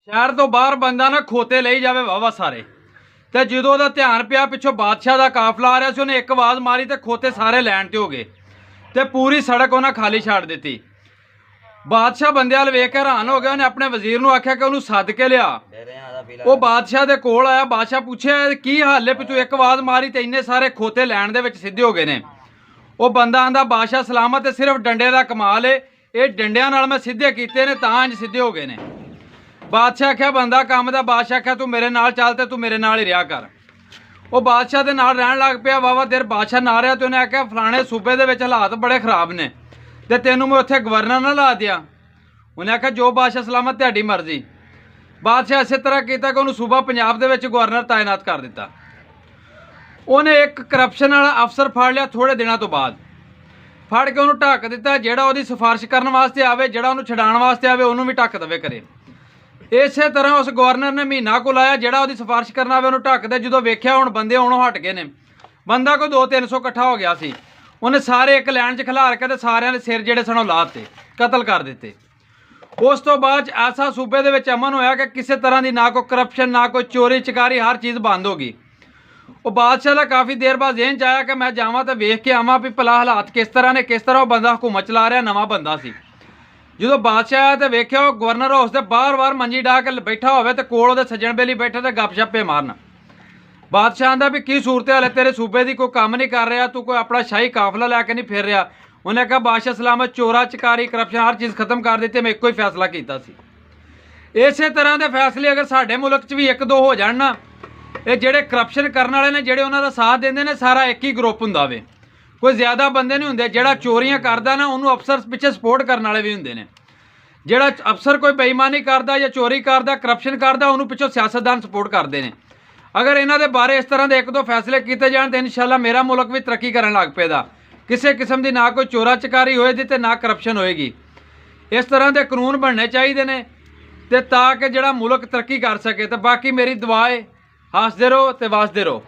शहर तो बाहर बंदा ना खोते ले जावे वावा सारे। तो जो ध्यान पिया पिछों बादशाह का काफला आ रहा से, उन्हें एक आवाज़ मारी तो खोते सारे लैन ते हो गए। तो पूरी सड़क उन्हें खाली छाड़ दी। बादशाह बंदे वाल वेख के हैरान हो गया। उन्हें अपने वजीर को आख्या कि उन्होंने सद के लिया। वो बादशाह के कोल आया। बादशाह पूछे की हाल है, पिछों एक आवाज़ मारी तो इन्ने सारे खोते लैन दे विच सीधे हो गए ने। वो बंदा आंदा बादशाह सलामत है, सिर्फ डंडे का कमाल है, ये डंडिया नाल मैं सीधे कीते ने तां इंज सीधे हो गए ने। बादशाह आख्या बंदा काम दा। बादशाह आख्या तू मेरे नाल चल ते तू मेरे नाल ही रहा कर। वो बादशाह के नाल रहन लग पिया। वावा देर बादशाह ना रहा तो उन्हें आख्या फलाने सूबे दे विच हालात बड़े खराब ने ते तेनों मैं उत्थे गवर्नर ना ला दिया। उन्हें आख्या जो बादशाह सलामत तुहाडी मर्जी। बादशाह इस तरह किया कि उन्होंने सूबा पंजाब दे विच गवर्नर तैनात कर दिता। उन्हें एक करप्शन वाला अफसर फड़ लिया। थोड़े दिनों तो बाद फड़ के उन्होंने ढक दिता। जिहड़ा उहदी सिफारिश करने वास्ते आवे, जिहड़ा उन्होंने छडाण वास्ते आवे, उन्होंने भी ढक दवे करे। इस तरह उस गवर्नर ने महीना को लाया। जिहड़ा उहदी सिफारिश करना आवे उन्होंने ढक दे। जो वेख्या हुण बंदे आउणों हट गए ने, बंदा कोई 200-300 इकट्ठा हो गया सी। उन्हें सारे एक लैन च खिलार के सारिਆਂ ਦੇ सिर ਜਿਹੜੇ सनों लाते, कतल कर दिते। उस तो बाद ऐसा सूबे दे विच अमन होया कि किसी तरह की ना कोई करप्शन, ना कोई चोरी चकारी, हर चीज़ बंद हो गई। वो बादशाह का काफ़ी देर बाद जहन च आया कि मैं जावां तो वेख के आवां भी भला हालात किस तरह ने, किस तरह वो बंदा हुकूमत चला रहा। नवा बंदा सी। जो बादशाह आया तो वेख्या वो गवर्नर हाउस से बार मंजी डाह के बैठा होवे ते कोल उहदे सज्जण बेली बैठे तो गपशपे मारन। बादशाह आंदा भी की सूरत हाल है, तेरे सूबे की कोई काम नहीं कर रहा, तू कोई अपना शाही काफिला लैके नहीं फिर रहा। उन्हें कहा बादशाह सलामत, चोरा चकारी करप्शन हर चीज़ खत्म कर दी। मैं एको ही फैसला किया। इस तरह के फैसले अगर साडे मुल्क च भी 1-2 हो जाण ना, ये ਜਿਹੜੇ करप्शन करने वाले ने, ਜਿਹੜੇ ਉਹਨਾਂ ਦਾ साथ देंदे ने, सारा एक ही ग्रुप ਹੁੰਦਾ ਵੇ। कोई ज़्यादा बंदे नहीं होंगे। ਜਿਹੜਾ चोरियां करता ना, उन्होंने अफसर पिछे सपोर्ट करने वाले भी होंगे ने। ਜਿਹੜਾ अफसर कोई बेईमानी करता या चोरी करता, करप्शन करता, उन्होंने पिछों सियासतदान सपोर्ट करते हैं। अगर इन्हों के बारे इस तरह के 1-2 फैसले किए जान तो इंशाअल्लाह मेरा मुल्क भी तरक्की करने लग पेगा। किसी किस्म की ना कोई चोरा चकारी होएगी तो ना करप्शन होएगी। इस तरह के कानून बनने चाहिए ने ताकि जिहड़ा मुल्क तरक्की कर सके। तो बाकी मेरी दुआ है, हसदे रहो तो वसदे रहो।